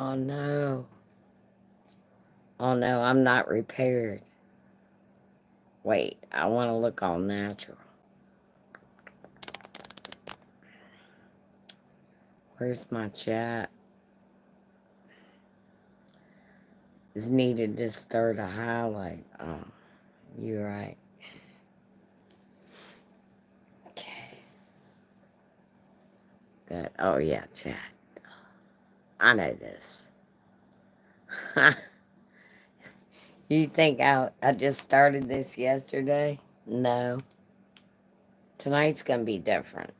Oh no. Oh no, I'm not repaired. Wait, I want to look all natural. Where's my chat? Is needed to start a highlight. Oh, you're right. Okay. Good. Oh yeah, chat. I know this. You think I just started this yesterday? No. Tonight's gonna be different.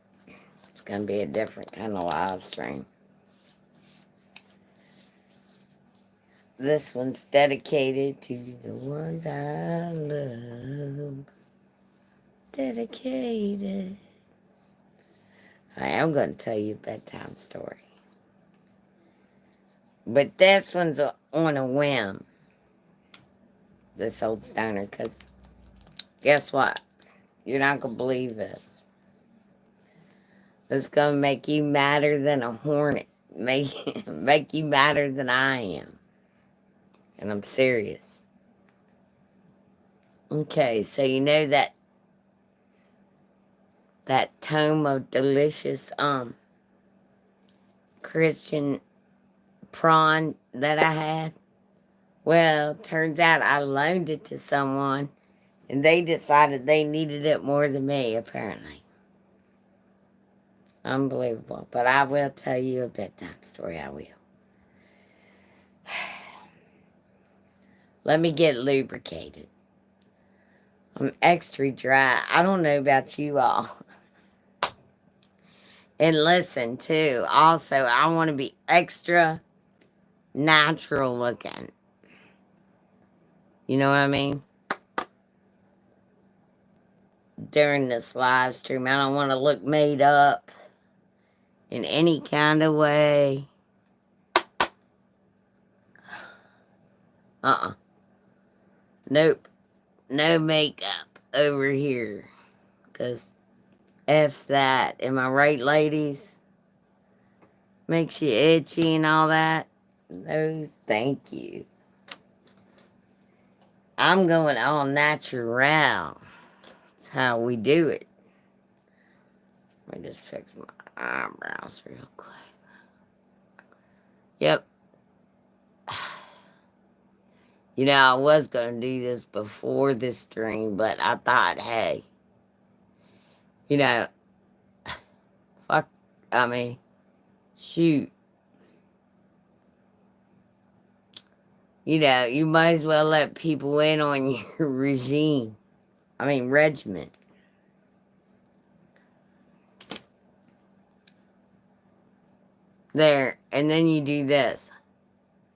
It's gonna be a different kind of live stream. This one's dedicated to the ones I love. Dedicated. I am gonna tell you a bedtime story. But this one's on a whim. This old stoner, because guess what? You're not gonna believe this. It's gonna make you madder than a hornet. Make you madder than I am. And I'm serious. Okay, so you know that tome of delicious Christian prawn that I had? Well, turns out I loaned it to someone and they decided they needed it more than me, apparently. Unbelievable. But I will tell you a bedtime story, I will. Let me get lubricated. I'm extra dry. I don't know about you all. And listen, too, also, I want to be extra natural looking. You know what I mean? During this live stream, I don't want to look made up in any kind of way. Nope. No makeup over here. Because F that. Am I right, ladies? Makes you itchy and all that? No, thank you. I'm going all natural. That's how we do it. Let me just fix my eyebrows real quick. Yep. You know, I was going to do this before this stream, but I thought, hey, you know, fuck, I mean, shoot. You know, you might as well let people in on your regimen. There, and then you do this.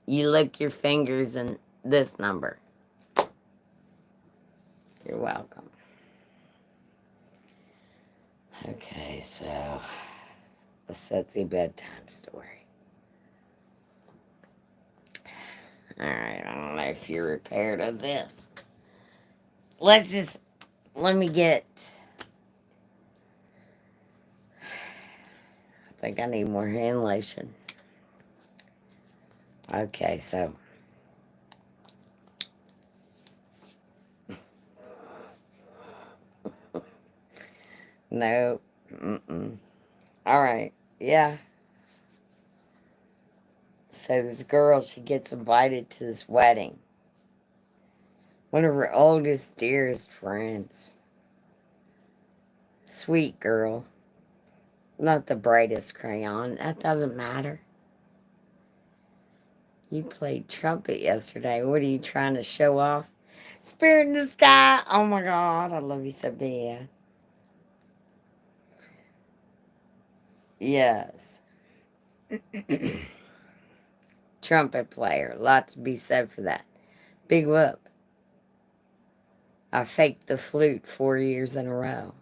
You lick your fingers and this number. You're welcome. Okay, so a sexy bedtime story. Alright, I don't know if you're repaired of this. Let me get. I think I need more hand lotion. Okay, so. No. Alright, yeah. So this girl, she gets invited to this wedding. One of her oldest, dearest friends. Sweet girl. Not the brightest crayon. That doesn't matter. You played trumpet yesterday. What are you trying to show off? Spirit in the sky. Oh my God, I love you so bad. Yes. Trumpet player. Lot to be said for that. Big whoop. I faked the flute 4 years in a row.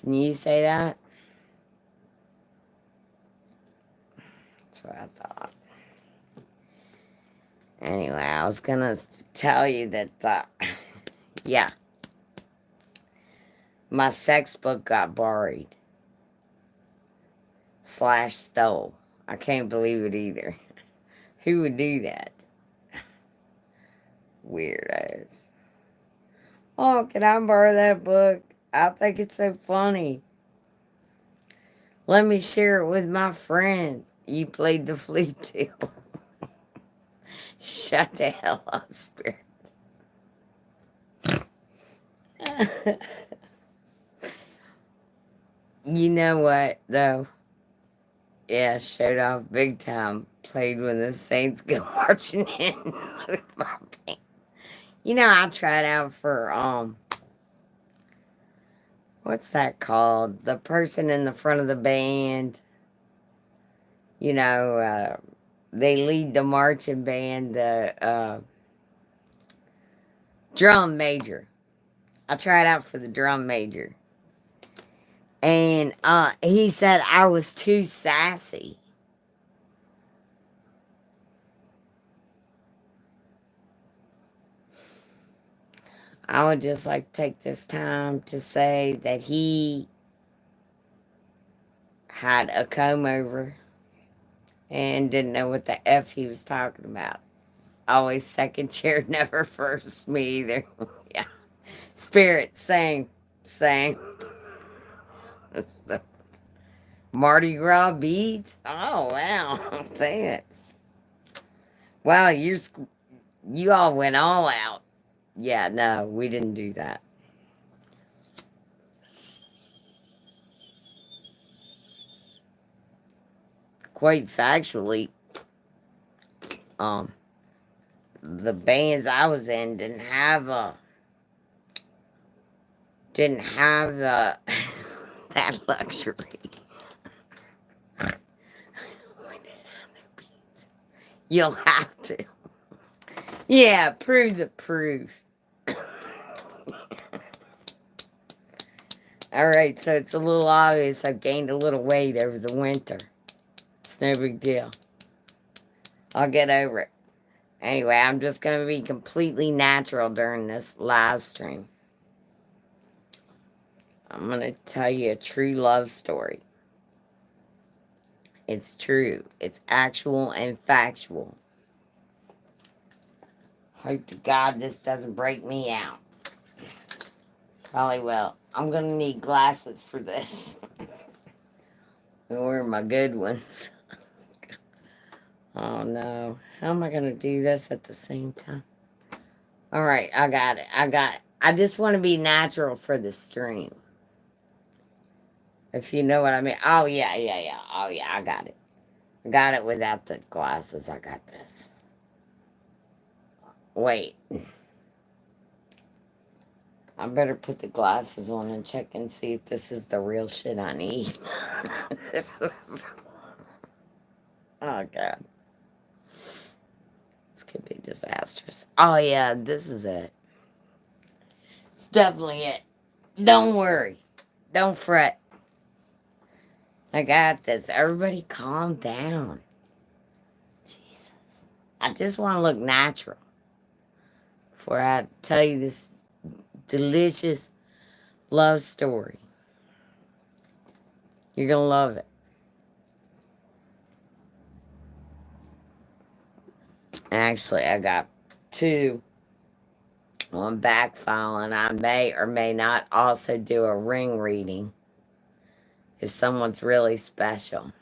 Can you say that? That's what I thought. Anyway, I was gonna tell you that, yeah, my sex book got borrowed / stole. I can't believe it either. Who would do that? Weirdos. Oh, can I borrow that book? I think it's so funny. Let me share it with my friends. You played the flute too. Shut the hell up, Spirit. You know what, though? Yeah, showed off big time. Played when the Saints go marching in with my band. You know, I tried out for, what's that called? The person in the front of the band. You know, they lead the marching band, the drum major. I tried out for the drum major. And he said I was too sassy. I would just like to take this time to say that he had a comb over and didn't know what the F he was talking about. Always second chair, never first. Me either. Yeah. Spirit, same. Same. It's the Mardi Gras beads. Oh, wow. Thanks. Wow, you all went all out. Yeah, no, we didn't do that. Quite factually, um, the bands I was in didn't have that luxury. You'll have to. Yeah, prove the proof. Alright, so it's a little obvious I've gained a little weight over the winter. It's no big deal. I'll get over it. Anyway, I'm just going to be completely natural during this live stream. I'm going to tell you a true love story. It's true. It's actual and factual. Hope to God this doesn't break me out. Probably will. I'm going to need glasses for this. I'm wearing my good ones. Oh no. How am I going to do this at the same time? Alright, I got it. I just want to be natural for the stream. If you know what I mean. Oh, yeah. Oh, yeah, I got it. I got it without the glasses. I got this. Wait. I better put the glasses on and check and see if this is the real shit I need. Oh, God. This could be disastrous. Oh, yeah, this is it. It's definitely it. Don't worry. Don't fret. I got this. Everybody calm down. Jesus. I just want to look natural before I tell you this delicious love story. You're going to love it. Actually, I got two on back file, and I may or may not also do a ring reading if someone's really special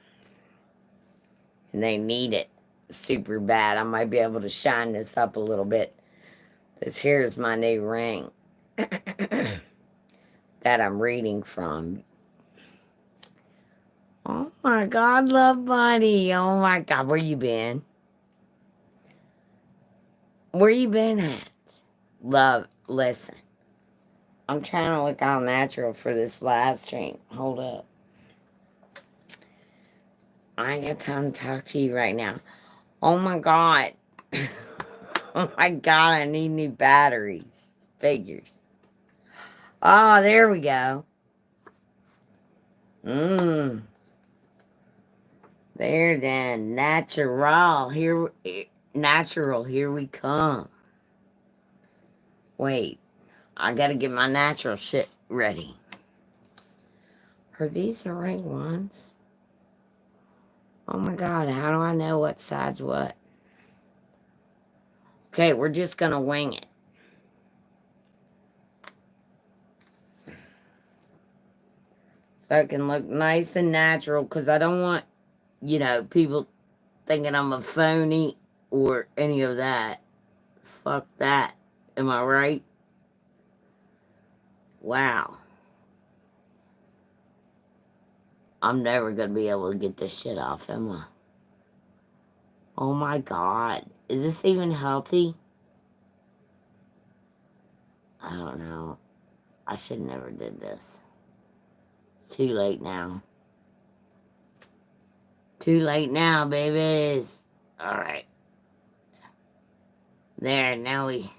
and they need it super bad. I might be able to shine this up a little bit. This here's my new ring that I'm reading from. Oh my God, love buddy. Oh my God, where you been? Where you been at? Love, listen. I'm trying to look all natural for this live stream. Hold up. I ain't got time to talk to you right now. Oh my God. Oh my God, I need new batteries. Figures. Oh, there we go. There then. Natural. Natural. Here we come. Wait. I gotta get my natural shit ready. Are these the right ones? Oh my God, how do I know what side's what? Okay, we're just gonna wing it. So I can look nice and natural, because I don't want, people thinking I'm a phony or any of that. Fuck that. Am I right? Wow. I'm never gonna be able to get this shit off, am I? Oh my God. Is this even healthy? I don't know. I should never did this. It's too late now. Too late now, babies. Alright. There, now we...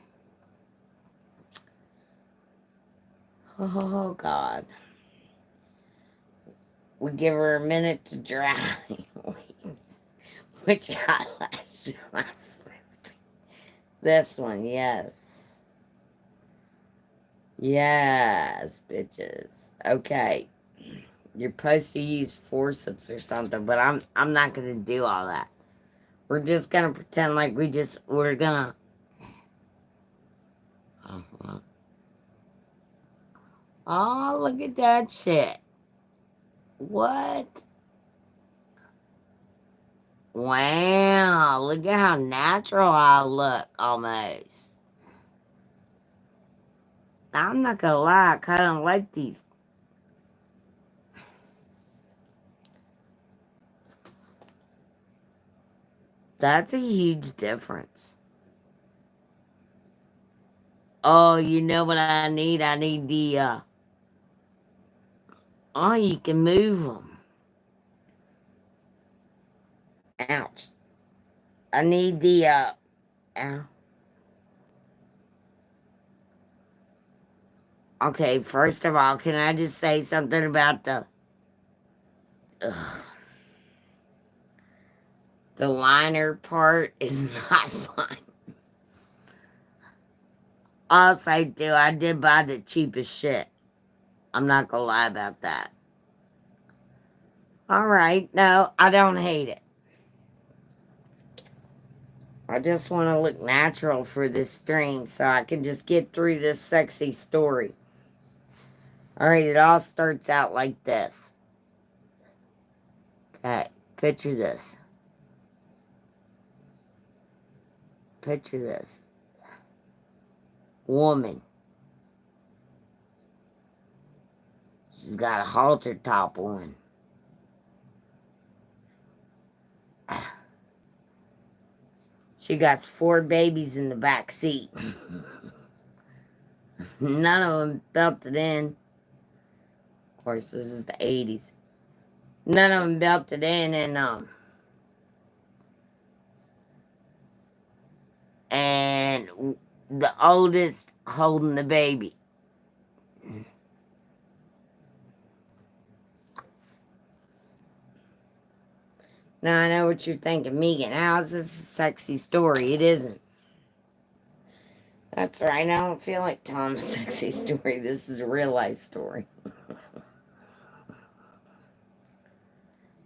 Oh, God. We give her a minute to dry. Which eyelash? This one, yes. Yes, bitches. Okay. You're supposed to use forceps or something, but I'm not gonna do all that. We're just gonna pretend like we're gonna... Oh, look at that shit. What? Wow, look at how natural I look, almost. I'm not gonna lie, I kinda like these. That's a huge difference. Oh, you know what I need? I need the, oh, you can move them. Ouch. I need the, ow. Okay, first of all, can I just say something about ugh. The liner part is not fun. Also, I did buy the cheapest shit. I'm not gonna lie about that. Alright, no, I don't hate it. I just want to look natural for this stream so I can just get through this sexy story. Alright, it all starts out like this. Okay, picture this. Picture this. Woman. She's got a halter top on. She got 4 babies in the back seat. None of them belted in. Of course, this is the 80s. None of them belted in, and the oldest holding the baby. Now, I know what you're thinking, Megan. How's this a sexy story? It isn't. That's right. I don't feel like telling a sexy story. This is a real life story.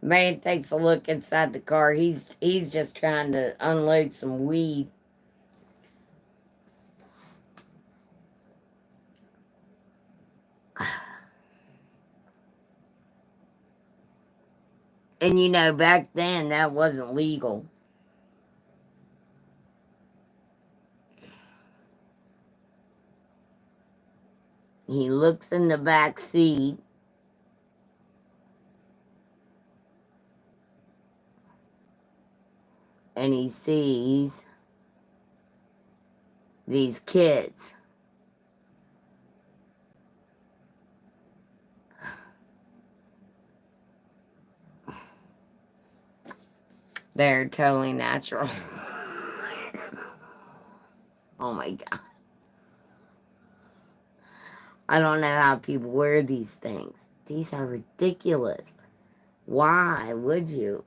Man takes a look inside the car. He's just trying to unload some weed. And back then that wasn't legal. He looks in the back seat. And he sees these kids. They're totally natural. Oh my God. I don't know how people wear these things. These are ridiculous. Why would you?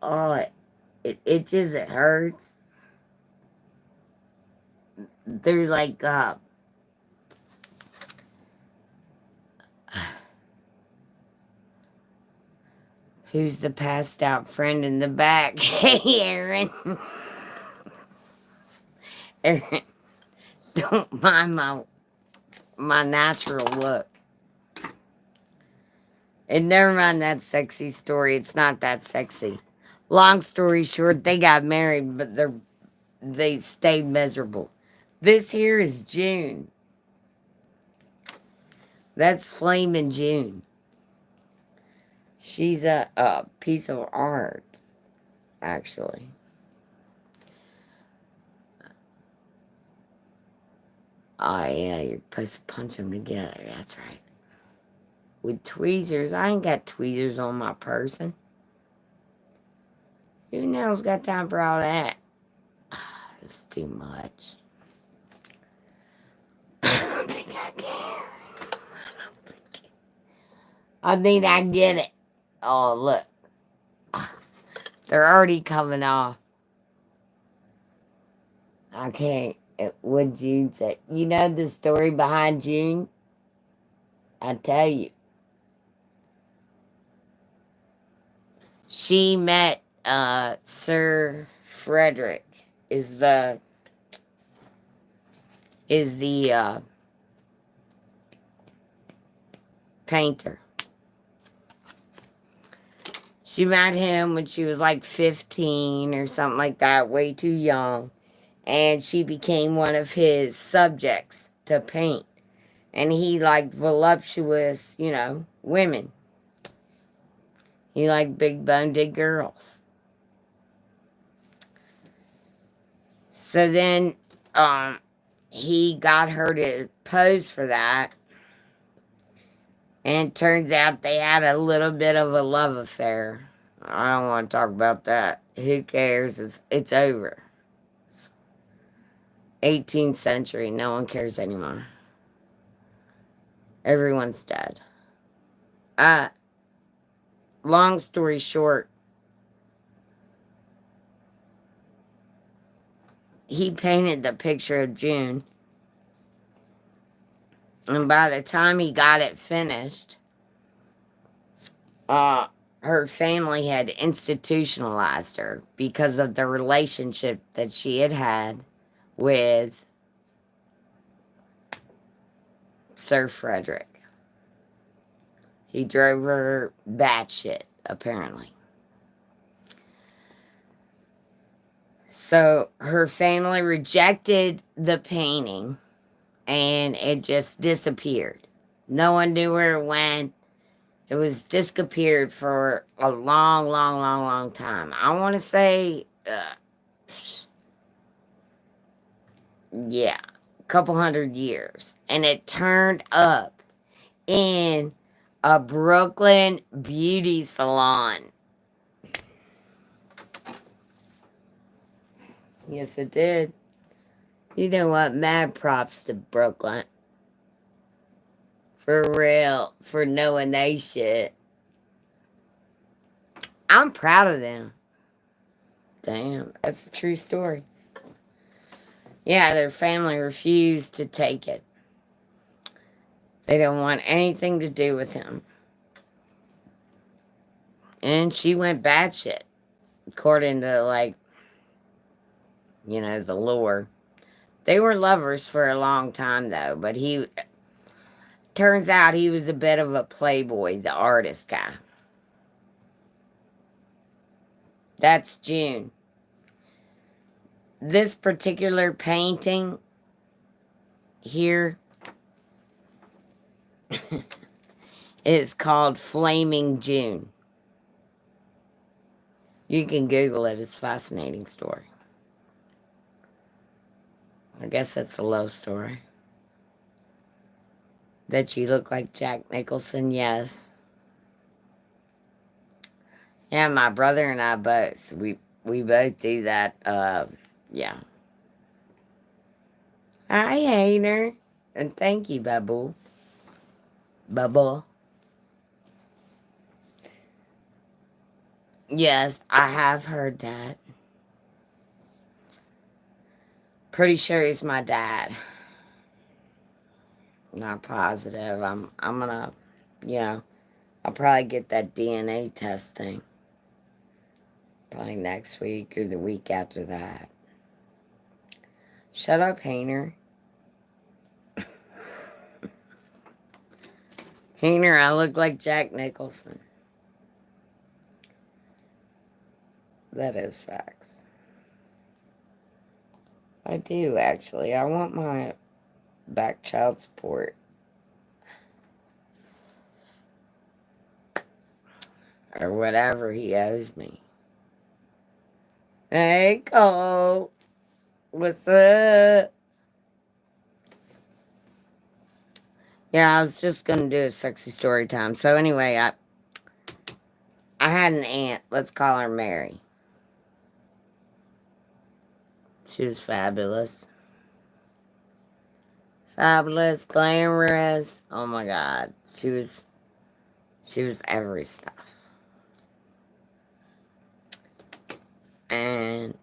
Oh, it itches, it hurts. They're like, Who's the passed out friend in the back? Hey, Aaron. Aaron, don't mind my natural look. And never mind that sexy story. It's not that sexy. Long story short, they got married, but they stayed miserable. This here is June. That's Flaming June. She's a piece of art, actually. Oh, yeah, you're supposed to punch them together. That's right. With tweezers. I ain't got tweezers on my person. Who now's got time for all that? It's too much. I don't think I can. I think I get it. Oh, look. They're already coming off. I can't. What June said. You know the story behind June? I tell you. She met Sir Frederick is the painter. She met him when she was like 15 or something like that, way too young. And she became one of his subjects to paint. And he liked voluptuous, women. He liked big boned girls. So then he got her to pose for that. And it turns out they had a little bit of a love affair. I don't want to talk about that. Who cares? It's over. It's 18th century. No one cares anymore. Everyone's dead. Long story short, he painted the picture of June. And by the time he got it finished, her family had institutionalized her because of the relationship that she had had with Sir Frederick. He drove her batshit, apparently. So her family rejected the painting and it just disappeared. No one knew where it went. It was disappeared for a long, long, long, long time. I want to say, a couple 100 years. And it turned up in a Brooklyn beauty salon. Yes, it did. You know what? Mad props to Brooklyn. For real. For knowing they shit. I'm proud of them. Damn, that's a true story. Yeah, their family refused to take it. They don't want anything to do with him. And she went batshit. According to, the lore. They were lovers for a long time, though. But turns out he was a bit of a playboy, the artist guy. That's June. This particular painting here is called Flaming June. You can Google it. It's a fascinating story. I guess that's a love story. That you look like Jack Nicholson, yes. Yeah, my brother and I both. We both do that. Yeah. Hi, Hater. And thank you, Bubble. Bubble. Yes, I have heard that. Pretty sure he's my dad. Not positive. I'm gonna, I'll probably get that DNA testing. Probably next week or the week after that. Shut up, Hayner. Hayner, I look like Jack Nicholson. That is facts. I do, actually. I want my back child support. Or whatever he owes me. Hey, Cole. What's up? Yeah, I was just gonna do a sexy story time. So anyway, I had an aunt. Let's call her Mary. She was fabulous. Fabulous, glamorous. Oh my God. She was every stuff. And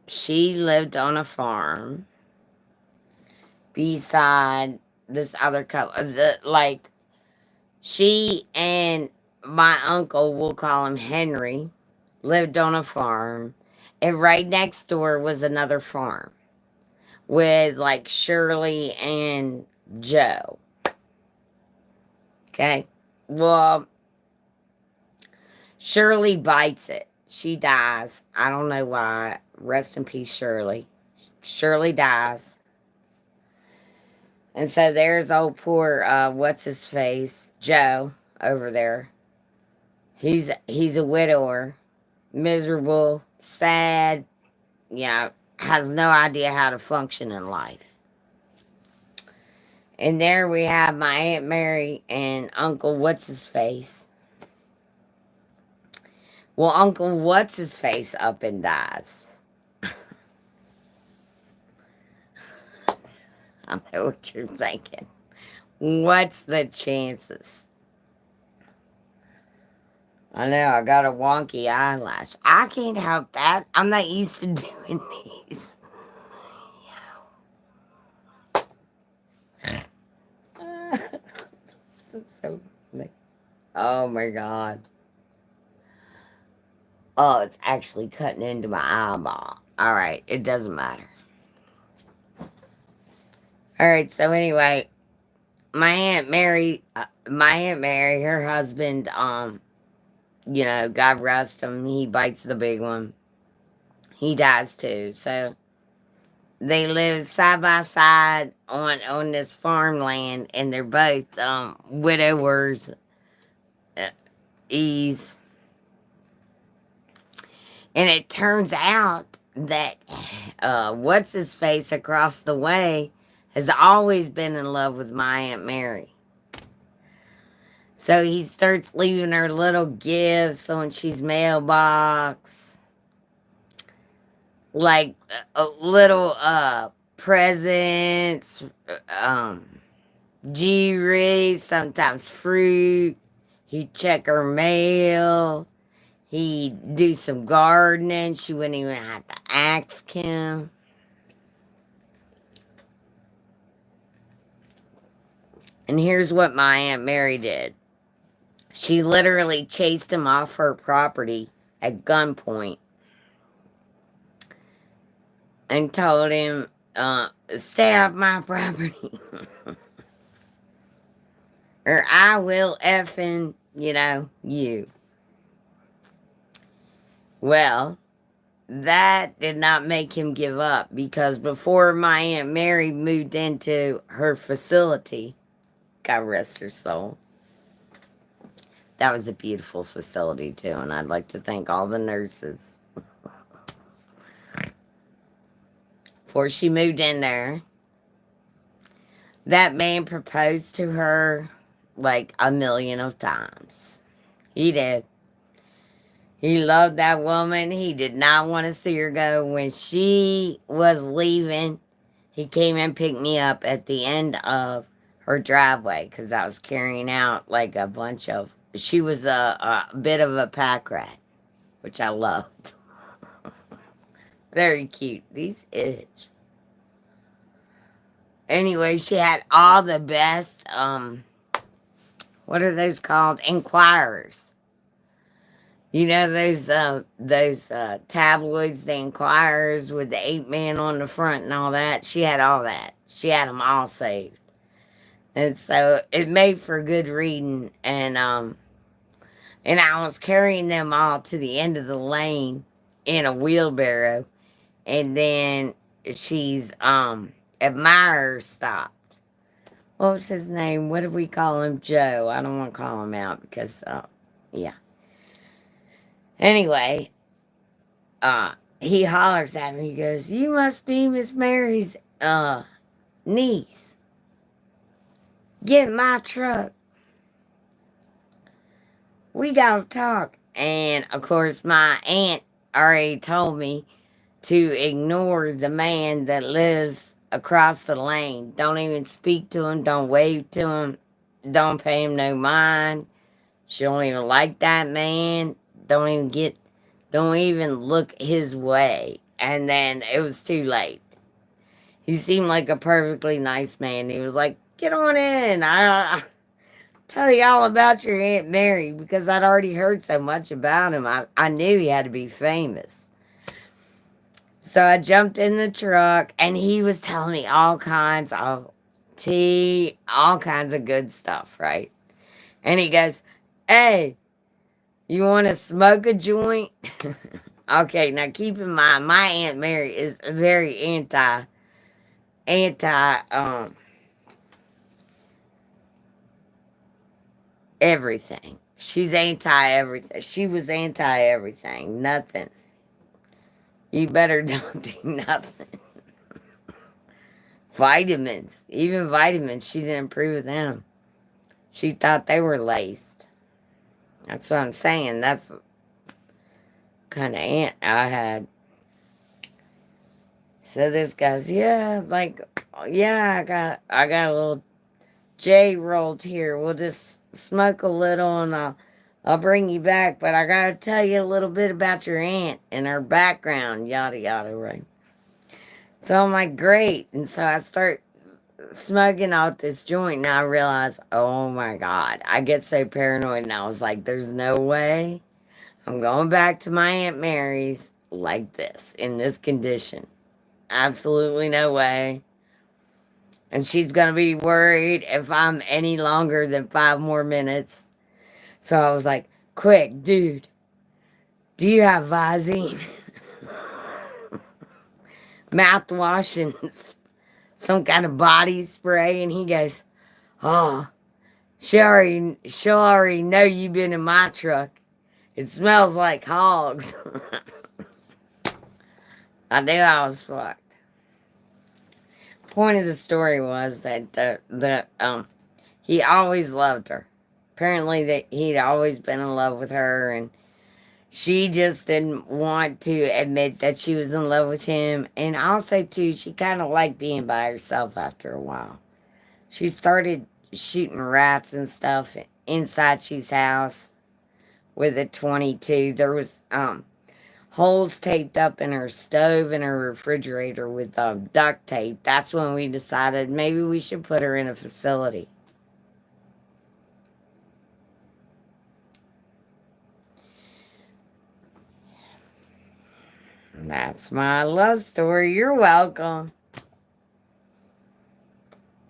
she lived on a farm beside this other couple. She and my uncle, we'll call him Henry, lived on a farm. And right next door was another farm with like Shirley and Joe. Okay. Well, Shirley bites it. She dies. I don't know why. Rest in peace, Shirley. Shirley dies. And so there's old poor, what's his face? Joe over there. He's a widower. Miserable, sad, has no idea how to function in life. And there we have my Aunt Mary and Uncle What's His Face. Well, Uncle What's His Face up and dies. I know what you're thinking. What's the chances? I know, I got a wonky eyelash. I can't help that. I'm not used to doing these. That's so funny. Oh my God. Oh, it's actually cutting into my eyeball. Alright, it doesn't matter. Alright, so anyway, my Aunt Mary, her husband, God rest him, he bites the big one. He dies too. So they live side by side on this farmland, and they're both widowers. Ease. And it turns out that what's his face across the way has always been in love with my Aunt Mary. So he starts leaving her little gifts on she's mailbox. Like little presents, jewelry, sometimes fruit. He'd check her mail. He'd do some gardening. She wouldn't even have to ask him. And here's what my Aunt Mary did. She literally chased him off her property at gunpoint and told him, stay off my property. Or I will effing, you. Well, that did not make him give up, because before my Aunt Mary moved into her facility, God rest her soul, that was a beautiful facility too, and I'd like to thank all the nurses. Before she moved in there, that man proposed to her like a million of times. He did. He loved that woman. He did not want to see her go. When she was leaving, he came and picked me up at the end of her driveway, because I was carrying out like a bunch of... She was a bit of a pack rat, which I loved. Very cute. These itch. Anyway, she had all the best what are those called? Inquirers. You know those tabloids, the Inquirers with the 8 men on the front and all that. She had all that. She had them all saved, and so it made for good reading. And I was carrying them all to the end of the lane in a wheelbarrow, and then she's admirer stopped. What was his name? What did we call him? Joe. I don't want to call him out because yeah. Anyway, he hollers at me. He goes, "You must be Miss Mary's niece. Get in my truck. We gotta talk." And of course, my aunt already told me to ignore the man that lives across the lane. Don't even speak to him. Don't wave to him. Don't pay him no mind. She don't even like that man. Don't even look his way. And then it was too late. He seemed like a perfectly nice man. He was like, "Get on in. I tell you all about your Aunt Mary," because I'd already heard so much about him. I knew he had to be famous. So I jumped in the truck and he was telling me all kinds of tea, all kinds of good stuff, right? And he goes, "Hey, you want to smoke a joint?" Okay, now keep in mind, my Aunt Mary is very anti everything. She's anti everything. She was anti everything. Nothing. You better don't do nothing. Vitamins. Even vitamins, she didn't approve of them. She thought they were laced. That's what I'm saying. That's the kind of aunt I had. So this guy's, yeah, like, yeah, I got a little J rolled here. We'll just smoke a little and I'll bring you back. But I gotta tell you a little bit about your aunt and her background, yada yada, right? So I'm like, great. And so I start smoking out this joint and I realize, oh my God, I get so paranoid and I was like, there's no way I'm going back to my Aunt Mary's like this, in this condition. Absolutely no way. And she's going to be worried if I'm any longer than 5 more minutes. So I was like, quick, dude, do you have Visine? Mouthwash and some kind of body spray? And he goes, oh, she'll already know you've been in my truck. It smells like hogs. I knew I was fucked. Point of the story was that he always loved her. Apparently that he'd always been in love with her, and she just didn't want to admit that she was in love with him. And also too, she kind of liked being by herself after a while. She started shooting rats and stuff inside she's house with a 22. There was holes taped up in her stove and her refrigerator with duct tape. That's when we decided maybe we should put her in a facility. That's my love story. You're welcome.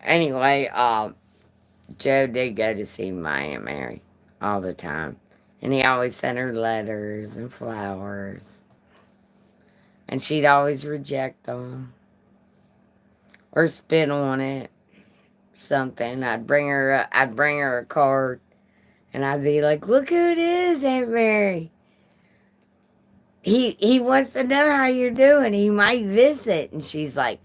Anyway, Joe did go to see my Aunt Mary all the time. And he always sent her letters and flowers. And she'd always reject them. Or spit on it. Something. I'd bring her a card. And I'd be like, look who it is, Aunt Mary. He wants to know how you're doing. He might visit. And she's like,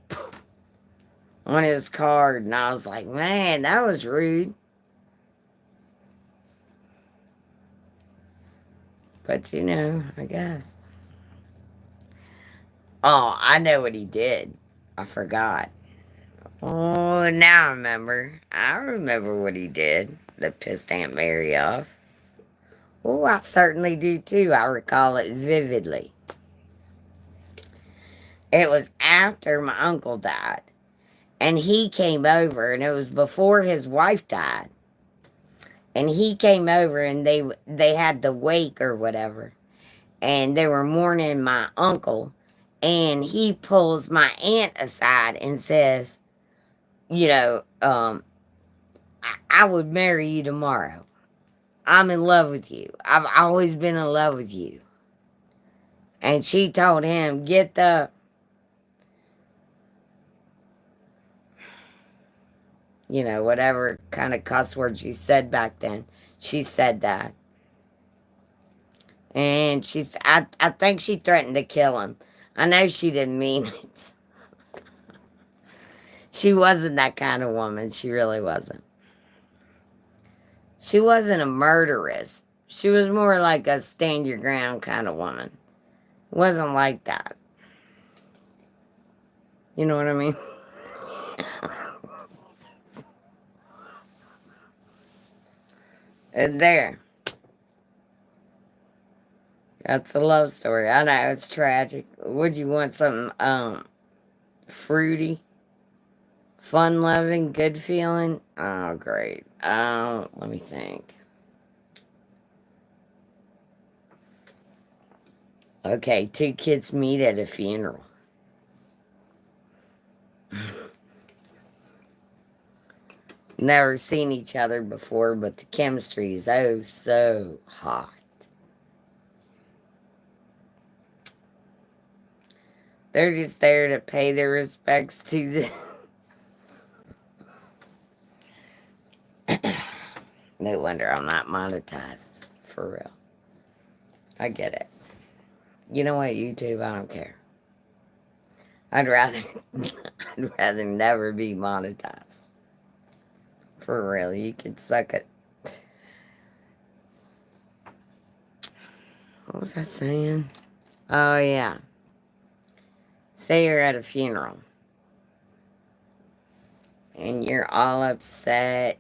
on his card. And I was like, man, that was rude. But you know, I guess. Oh, I know what he did. I forgot. Oh, now I remember. I remember what he did that pissed Aunt Mary off. Oh, I certainly do too. I recall it vividly. It was after my uncle died. And he came over, and it was before his wife died. And he came over and they had the wake or whatever. And they were mourning my uncle. And he pulls my aunt aside and says, you know, I would marry you tomorrow. I'm in love with you. I've always been in love with you. And she told him, get the, whatever kind of cuss words you said back then. She said that. And I think she threatened to kill him. I know she didn't mean it. She wasn't that kind of woman. She really wasn't. She wasn't a murderess. She was more like a stand your ground kind of woman. Wasn't like that. You know what I mean? And there. That's a love story. I know it's tragic. Would you want something fruity? Fun loving, good feeling? Oh great. Let me think. Okay, two kids meet at a funeral. Never seen each other before, but the chemistry is oh so hot. They're just there to pay their respects to the. No wonder I'm not monetized. For real. I get it. You know what, YouTube? I don't care. I'd rather I'd rather never be monetized. For real, you can suck it. What was I saying? Oh yeah. Say you're at a funeral and you're all upset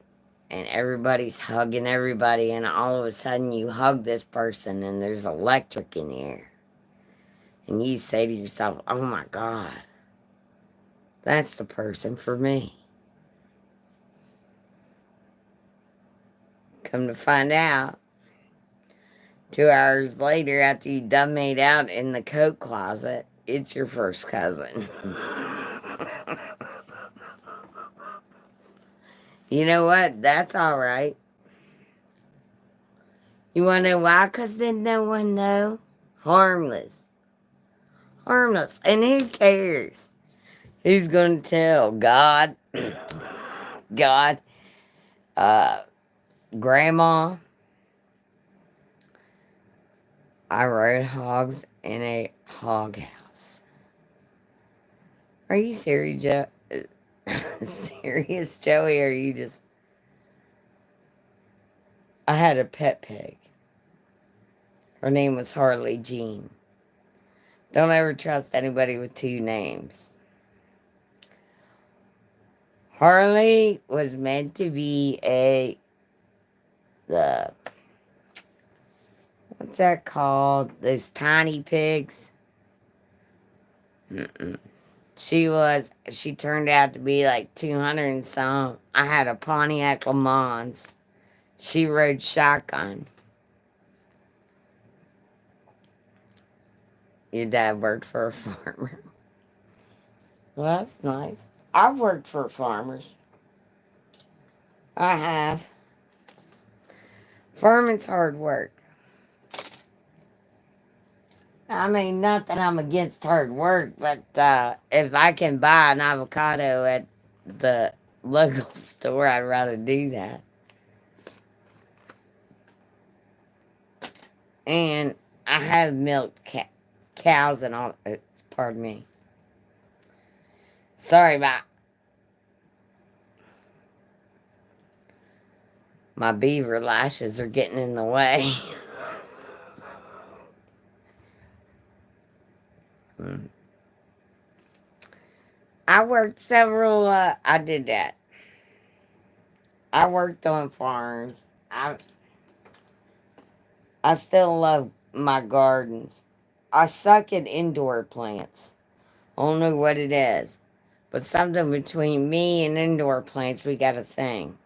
and everybody's hugging everybody and all of a sudden you hug this person and there's electric in the air. And you say to yourself, oh my God, that's the person for me. Come to find out, 2 hours later after you done made out in the coat closet, it's your first cousin. You know what? That's all right. You want to know why? Because then no one know. Harmless. Harmless. And who cares? Who's going to tell? God? God? Grandma? I rode hogs in a hog house. Are you serious, Joe? Serious, Joey? Or are you just... I had a pet pig. Her name was Harley Jean. Don't ever trust anybody with two names. Harley was meant to be what's that called? Those tiny pigs. Mm-mm. She turned out to be like 200 and some. I had a Pontiac Le Mans. She rode shotgun. Your dad worked for a farmer. Well, that's nice. I've worked for farmers. I have. Farming's hard work. I mean, not that I'm against hard work, but if I can buy an avocado at the local store, I'd rather do that. And I have milked cows and all. Pardon me. Sorry about my beaver lashes are getting in the way. I worked several. I did that. I worked on farms. I still love my gardens. I suck at indoor plants. I don't know what it is. But something between me and indoor plants, we got a thing.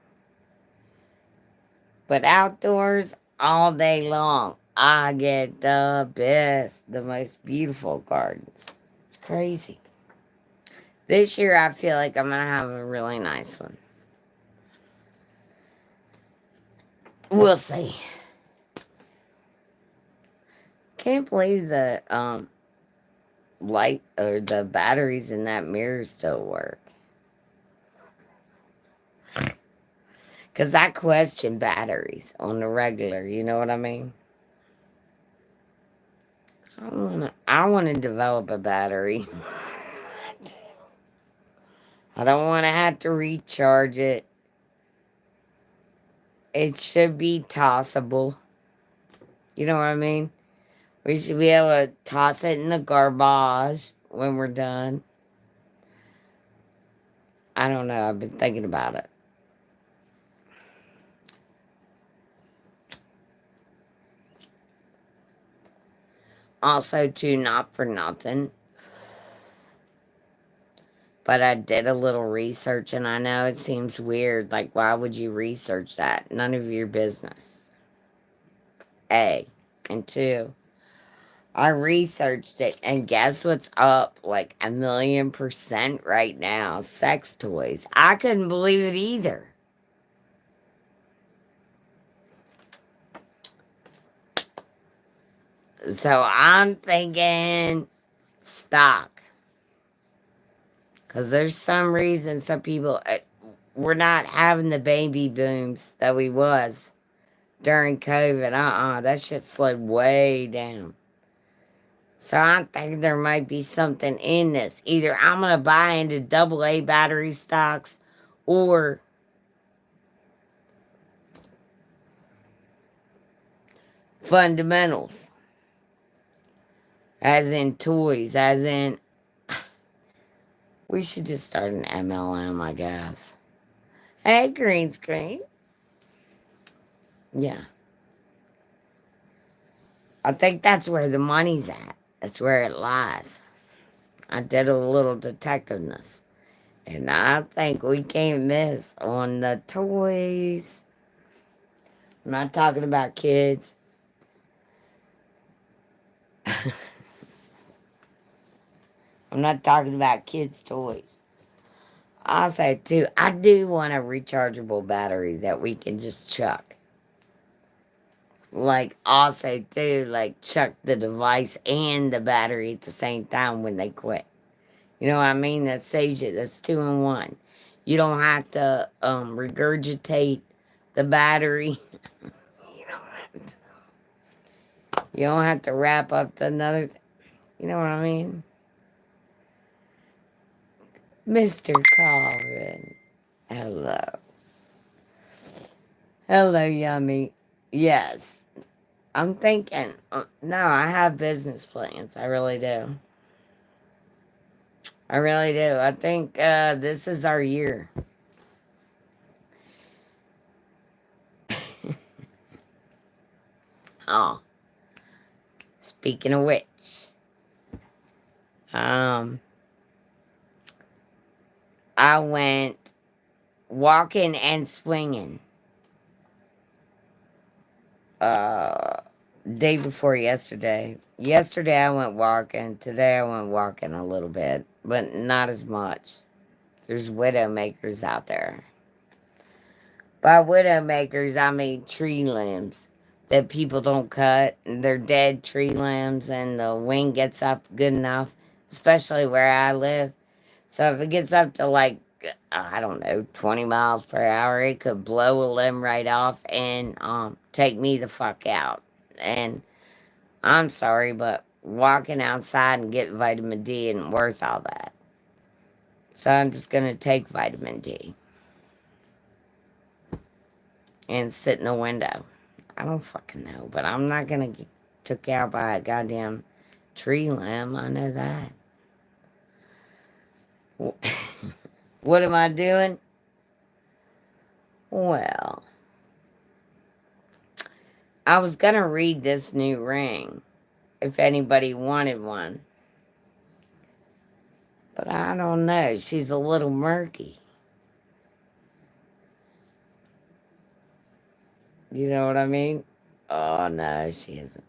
But outdoors, all day long, I get the best, the most beautiful gardens. It's crazy. This year, I feel like I'm going to have a really nice one. We'll see. Can't believe the light or the batteries in that mirror still work. Because I question batteries on the regular, you know what I mean? I wanna develop a battery. I don't want to have to recharge it. It should be tossable. You know what I mean? We should be able to toss it in the garbage when we're done. I don't know. I've been thinking about it. Also, too, not for nothing, but I did a little research and I know it seems weird. Like, why would you research that? None of your business. A. And two, I researched it and guess what's up like 1,000,000% right now? Sex toys. I couldn't believe it either. So I'm thinking stock. Because there's some reason some people, we're not having the baby booms that we was during COVID. That shit slowed way down. So I'm thinking there might be something in this. Either I'm going to buy into AA battery stocks or fundamentals. As in toys, as in, we should just start an MLM, I guess. Hey, green screen. Yeah. I think that's where the money's at. That's where it lies. I did a little detectiveness. And I think we can't miss on the toys. I'm not talking about kids. I'm not talking about kids' toys. Also, too, I do want a rechargeable battery that we can just chuck. Like, also, too, like, chuck the device and the battery at the same time when they quit. You know what I mean? That saves you. That's 2 in 1. You don't have to regurgitate the battery. You don't have to, you don't have to wrap up the another. You know what I mean? Mr. Calvin. Hello. Hello, Yummy. Yes. I'm thinking. No, I have business plans. I really do. I really do. I think this is our year. Oh, speaking of which, um, I went walking and swinging. Uh, Day before yesterday. Yesterday I went walking. Today I went walking a little bit, but not as much. There's widow makers out there. By widow makers, I mean tree limbs that people don't cut. They're dead tree limbs, and the wind gets up good enough, especially where I live. So if it gets up to like, I don't know, 20 miles per hour, it could blow a limb right off and take me the fuck out. And I'm sorry, but walking outside and getting vitamin D isn't worth all that. So I'm just going to take vitamin D and sit in a window. I don't fucking know, but I'm not going to get took out by a goddamn tree limb. I know that. What am I doing? Well, I was going to read this new ring if anybody wanted one. But I don't know. She's a little murky. You know what I mean? Oh, no, she isn't.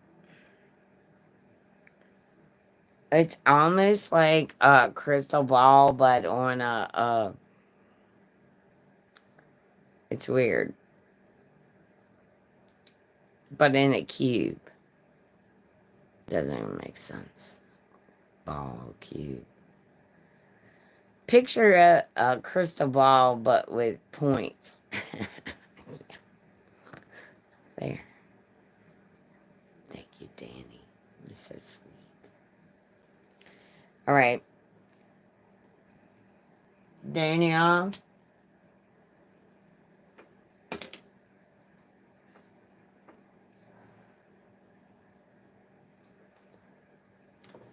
It's almost like a crystal ball, but on it's weird. But in a cube. Doesn't even make sense. Ball, cube. Picture a crystal ball, but with points. There. Thank you, Danny. You're so sweet. All right. Danielle.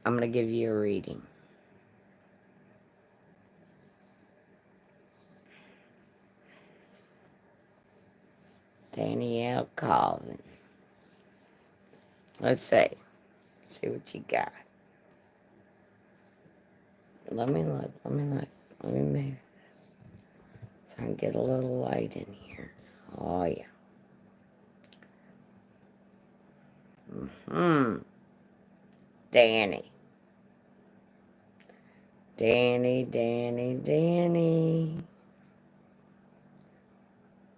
I'm going to give you a reading. Danielle Colvin. Let's see. See what you got. Let me look. Let me move this. So I can get a little light in here. Oh, yeah. Danny. Danny.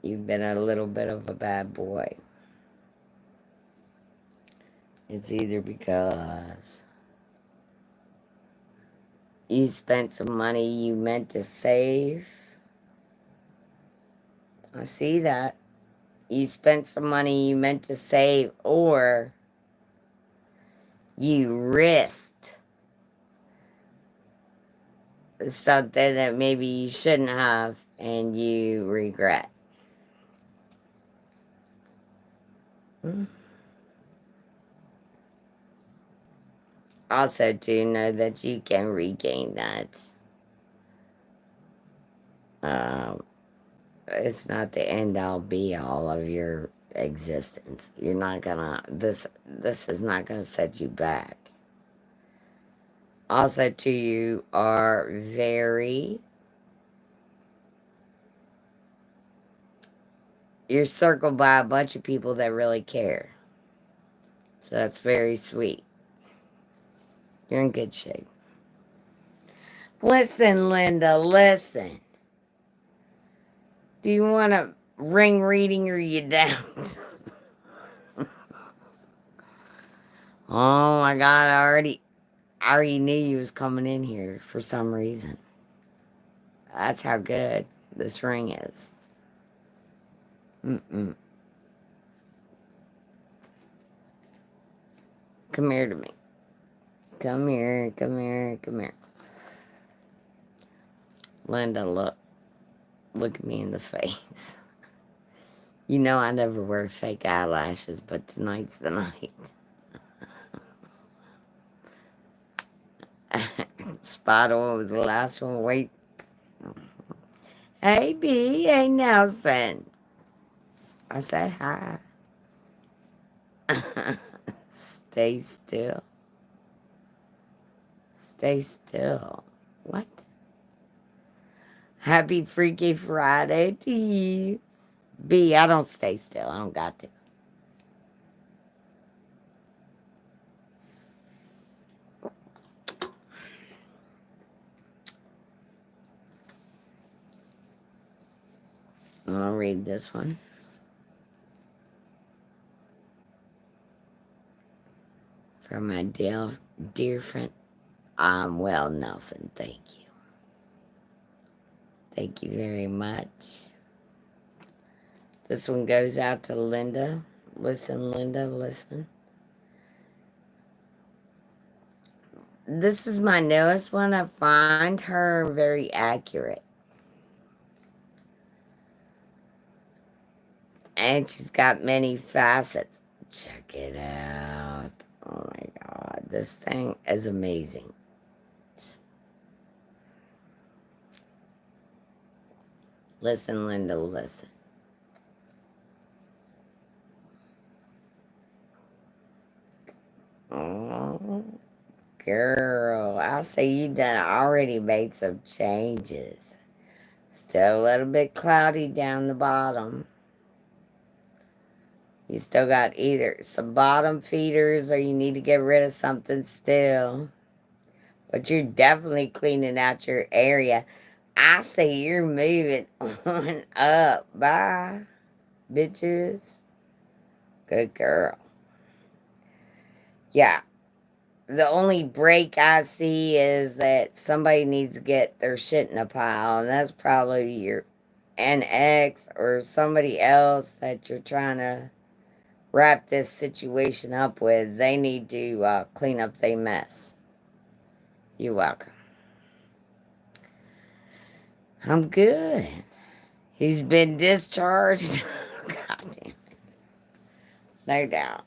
You've been a little bit of a bad boy. It's either because you spent some money you meant to save. I see that. You spent some money you meant to save, or you risked something that maybe you shouldn't have and you regret. Also, do know that you can regain that. It's not the end all be all of your existence. You're not gonna, this is not gonna set you back. Also, too, you are you're circled by a bunch of people that really care. So that's very sweet. You're in good shape. Listen, Linda, listen. Do you want a ring reading or you don't? Oh my God, I already knew you was coming in here for some reason. That's how good this ring is. Come here to me. Come here. Linda, look at me in the face. You know I never wear fake eyelashes, but tonight's the night. Spot on was the last one. Wait. Hey, B. Hey, Nelson. I said hi. Stay still. Stay still. What? Happy Freaky Friday to you. B, I don't stay still. I don't got to. I'll read this one. From my dear friend. I'm well, Nelson. Thank you. Thank you very much. This one goes out to Linda. Listen, Linda, listen. This is my newest one. I find her very accurate. And she's got many facets. Check it out. Oh my God. This thing is amazing. Listen, Linda, listen. Oh, girl. I say you done already made some changes. Still a little bit cloudy down the bottom. You still got either some bottom feeders or you need to get rid of something still. But you're definitely cleaning out your area. I say you're moving on up. Bye, bitches. Good girl. Yeah. The only break I see is that somebody needs to get their shit in a pile, and that's probably an ex or somebody else that you're trying to wrap this situation up with. They need to clean up their mess. You're welcome. I'm good. He's been discharged. God damn it. No doubt.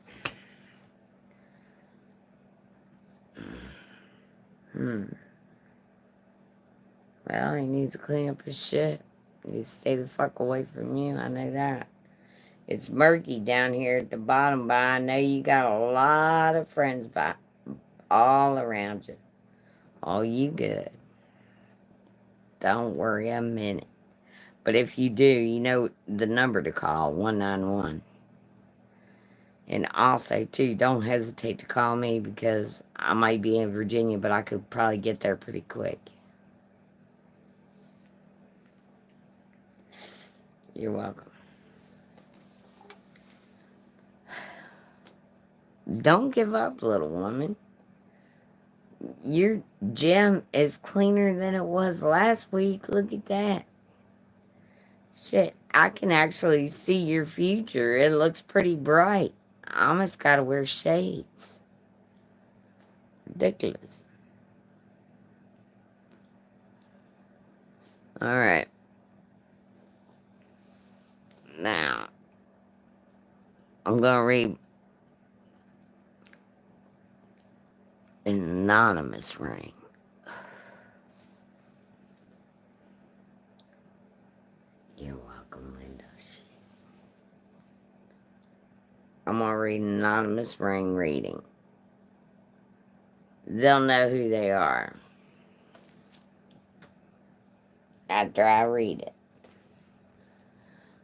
Well, he needs to clean up his shit. He needs to stay the fuck away from you. I know that. It's murky down here at the bottom, but I know you got a lot of friends all around you. Oh, you good. Don't worry a minute. But if you do, you know the number to call, 191. And also, too, don't hesitate to call me because I might be in Virginia, but I could probably get there pretty quick. You're welcome. Don't give up, little woman. Your gym is cleaner than it was last week. Look at that. Shit, I can actually see your future. It looks pretty bright. I almost gotta wear shades. Ridiculous. Alright. Now, I'm gonna read an anonymous ring. You're welcome, Linda. I'm gonna read an anonymous ring reading. They'll know who they are after I read it.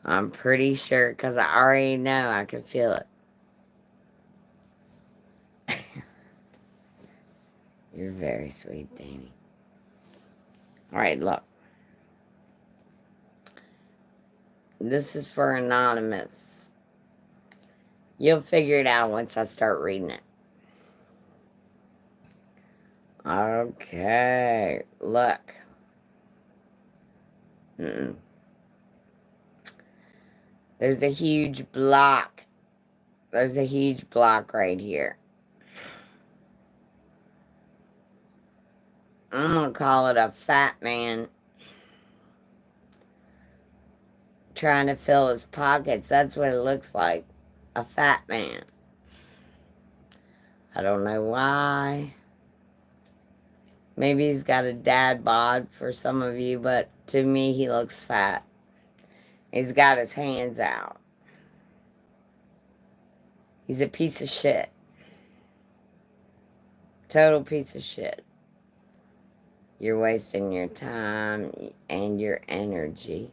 I'm pretty sure because I already know. I can feel it. You're very sweet, Danny. Alright, look. This is for anonymous. You'll figure it out once I start reading it. Okay, look. There's a huge block. There's a huge block right here. I'm gonna call it a fat man trying to fill his pockets. That's what it looks like. A fat man. I don't know why. Maybe he's got a dad bod for some of you, but to me he looks fat. He's got his hands out. He's a piece of shit. Total piece of shit. You're wasting your time and your energy.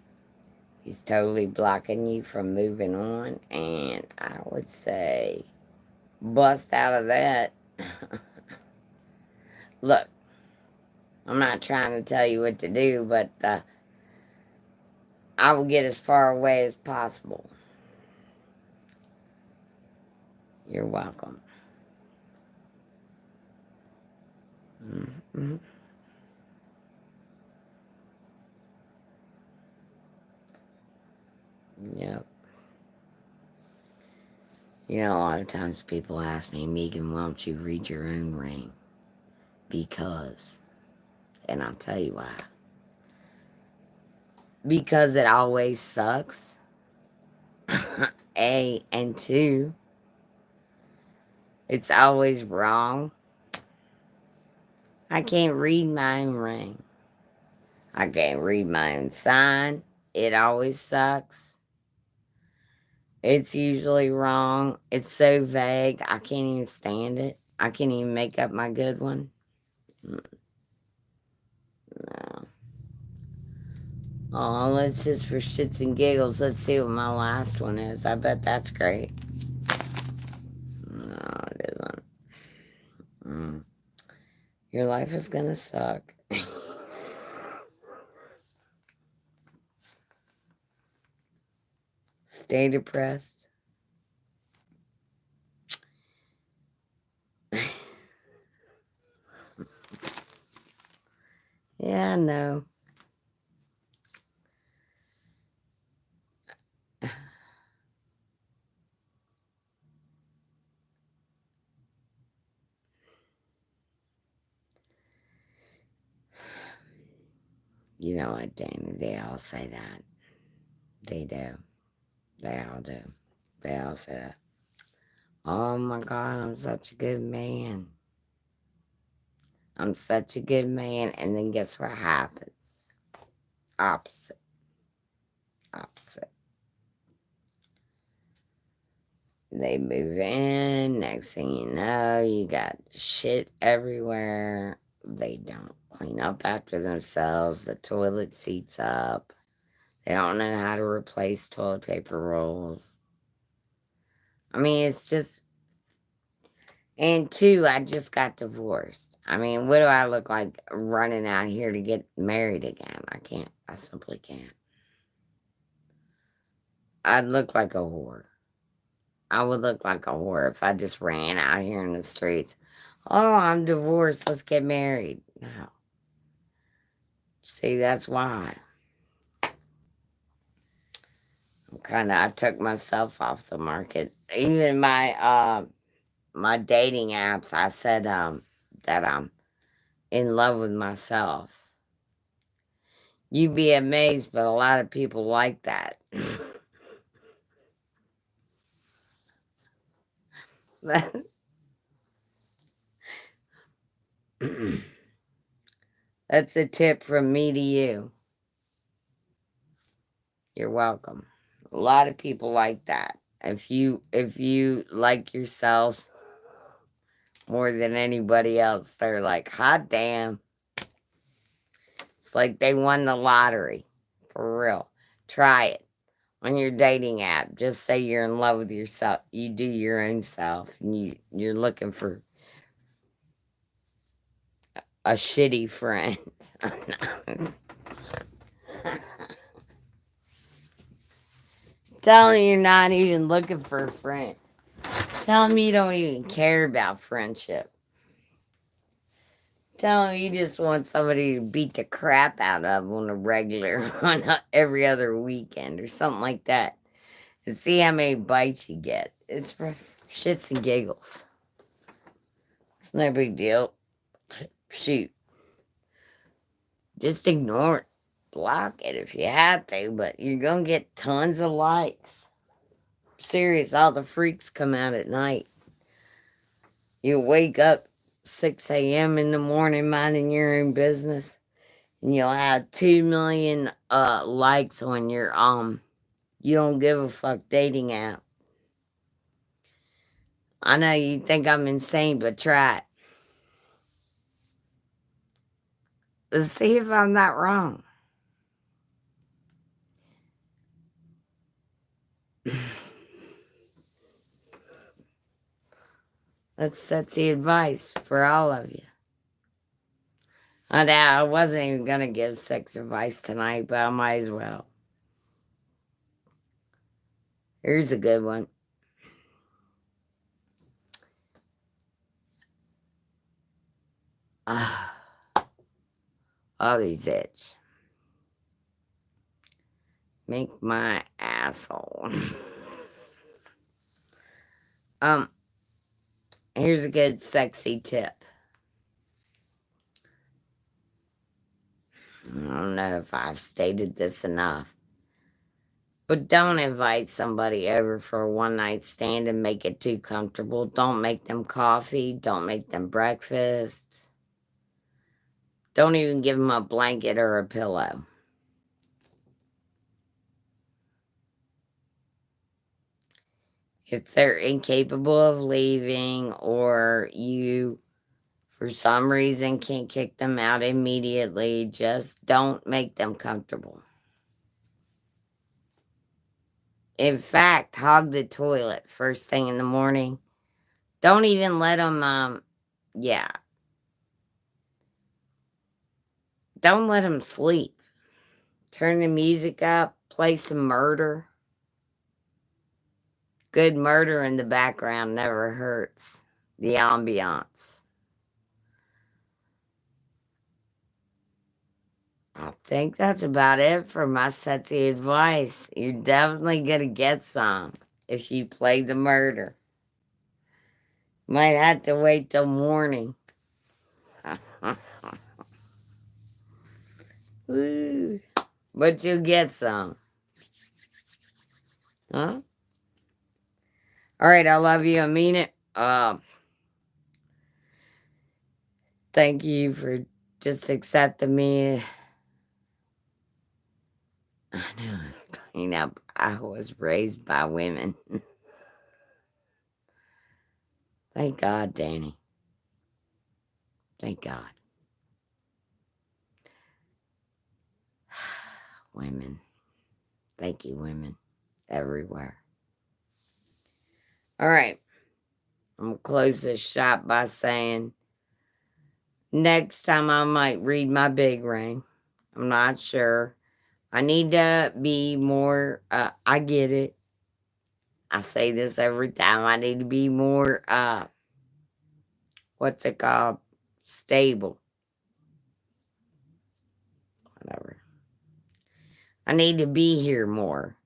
He's totally blocking you from moving on, and I would say bust out of that. Look, I'm not trying to tell you what to do, but I will get as far away as possible. You're welcome. Mm-hmm. Yep. You know, a lot of times people ask me, Megan, why don't you read your own ring? Because, and I'll tell you why. Because it always sucks. A, and 2, it's always wrong. I can't read my own ring. I can't read my own sign. It always sucks. It's usually wrong. It's so vague. I can't even stand it. I can't even make up my good one. No. Oh, let's just for shits and giggles. Let's see what my last one is. I bet that's great. Your life is gonna suck. Stay depressed. Yeah, I know. You know what, Danny? They all say that. They do. They all do. They all say that. Oh my God, I'm such a good man. I'm such a good man. And then guess what happens? Opposite. Opposite. They move in. Next thing you know, you got shit everywhere. They don't clean up after themselves. The toilet seats up. They don't know how to replace toilet paper rolls. I mean, it's just. And two, I just got divorced. I mean, what do I look like running out here to get married again? I can't. I simply can't. I'd look like a whore. I would look like a whore if I just ran out here in the streets. Oh, I'm divorced. Let's get married. No. See, that's why. I took myself off the market. Even my dating apps, I said that I'm in love with myself. You'd be amazed, but a lot of people like that. That's a tip from me to you. You're welcome. A lot of people like that. If you like yourselves more than anybody else, they're like, hot damn. It's like they won the lottery. For real. Try it. On your dating app, just say you're in love with yourself. You do your own self, and you're looking for a shitty friend. Tell him you're not even looking for a friend. Tell him you don't even care about friendship. Tell him you just want somebody to beat the crap out of on a regular, on every other weekend or something like that. And see how many bites you get. It's for shits and giggles. It's no big deal. Shoot. Just ignore it. Block it if you have to, but you're going to get tons of likes. Serious, all the freaks come out at night. You wake up 6 a.m. in the morning minding your own business, and you'll have 2 million likes on your you don't give a fuck dating app. I know you think I'm insane, but try it. Let's see if I'm not wrong. That's the advice for all of you. I wasn't even gonna give sex advice tonight, but I might as well. Here's a good one. All these itch. Make my asshole. Here's a good sexy tip. I don't know if I've stated this enough, but don't invite somebody over for a one night stand and make it too comfortable. Don't make them coffee. Don't make them breakfast. Don't even give them a blanket or a pillow. If they're incapable of leaving, or you, for some reason, can't kick them out immediately, just don't make them comfortable. In fact, hog the toilet first thing in the morning. Don't even let them, yeah. Don't let him sleep. Turn the music up, play some murder. Good murder in the background never hurts. The ambiance. I think that's about it for my sexy advice. You're definitely gonna get some if you play the murder. Might have to wait till morning. Woo. But you'll get some. Huh? Alright, I love you. I mean it. Thank you for just accepting me. I know. I was raised by women. Thank God, Danny. Thank God. Women. Thank you, women. Everywhere. All right. I'm going to close this shop by saying next time I might read my big ring. I'm not sure. I need to be more, I get it. I say this every time. I need to be more, what's it called? Stable. Whatever. I need to be here more.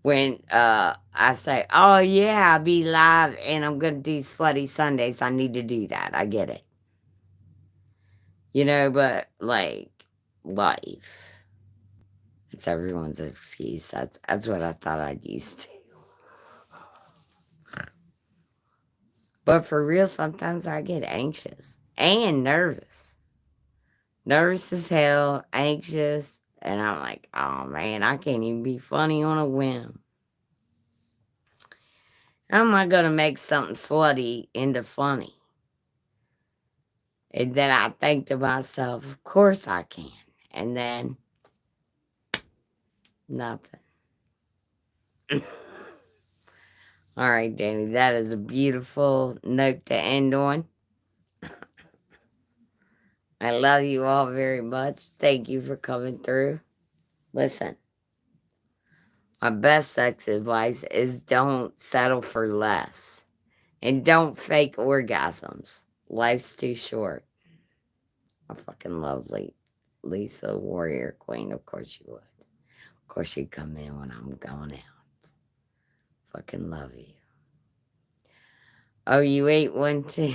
When I say, oh yeah, I'll be live and I'm gonna do Slutty Sundays, I need to do that. I get it. But like life. It's everyone's excuse. That's what I thought I'd used to. But for real, sometimes I get anxious and nervous. Nervous as hell, anxious, and I'm like, oh man, I can't even be funny on a whim. How am I gonna make something slutty into funny? And then I think to myself, of course I can. And then nothing. All right, Danny, that is a beautiful note to end on. I love you all very much. Thank you for coming through. Listen, my best sex advice is don't settle for less. And don't fake orgasms. Life's too short. I fucking love Lisa, Warrior Queen. Of course you would. Of course you'd come in when I'm going out. Fucking love you. Oh, you ate one too?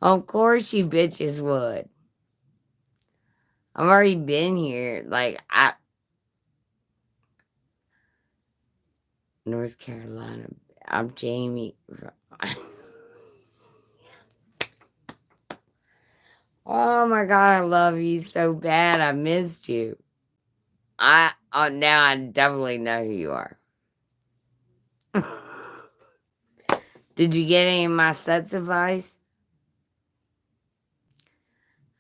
Of course you bitches would. I've already been here. North Carolina. I'm Jamie. Oh my God, I love you so bad. I missed you. Now I definitely know who you are. Did you get any of my sets advice?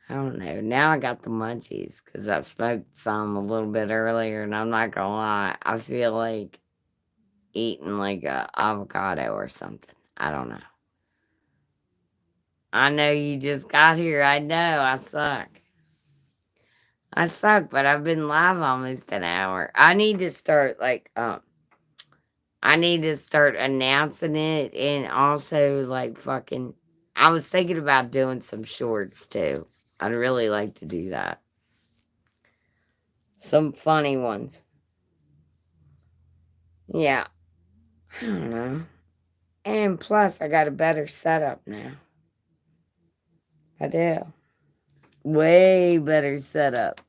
I don't know. Now I got the munchies because I smoked some a little bit earlier, and I'm not gonna lie, I feel like eating like a avocado or something. I don't know. I know you just got here. I know I suck. I suck, but I've been live almost an hour. I need to start I need to start announcing it and also like fucking I was thinking about doing some shorts too. I'd really like to do that. Some funny ones. Yeah. I don't know. And plus I got a better setup now. I do. Way better setup.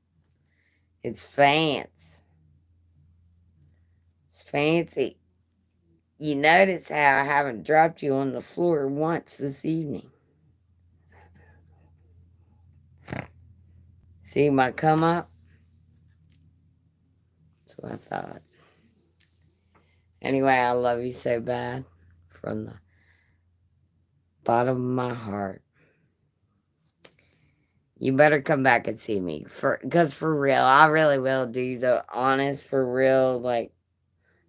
It's fancy. It's fancy. You notice how I haven't dropped you on the floor once this evening. See my come up? That's what I thought. Anyway, I love you so bad from the bottom of my heart. You better come back and see me. Because for real, I really will do the honest, for real,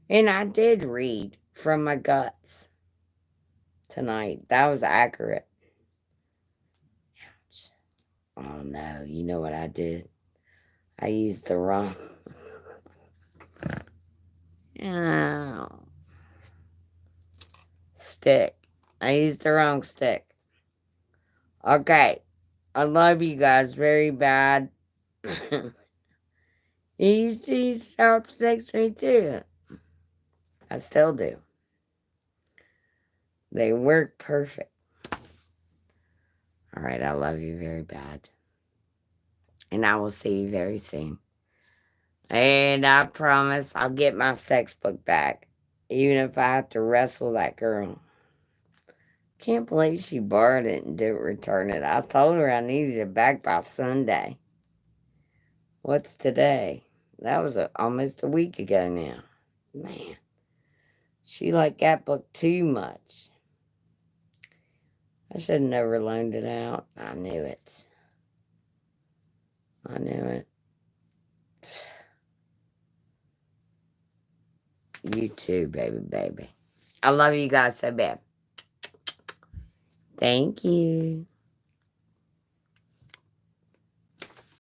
and I did read from my guts. tonight. That was accurate. Ouch. Oh no, you know what I did? I used the wrong. Oh. Stick. I used the wrong stick. Okay. I love you guys very bad. These sharp sticks me too. I still do. They work perfect. All right, I love you very bad. And I will see you very soon. And I promise I'll get my sex book back. Even if I have to wrestle that girl. Can't believe she borrowed it and didn't return it. I told her I needed it back by Sunday. What's today? That was almost a week ago now. Man, she liked that book too much. I should have never loaned it out. I knew it. I knew it. You too, baby. I love you guys so bad. Thank you.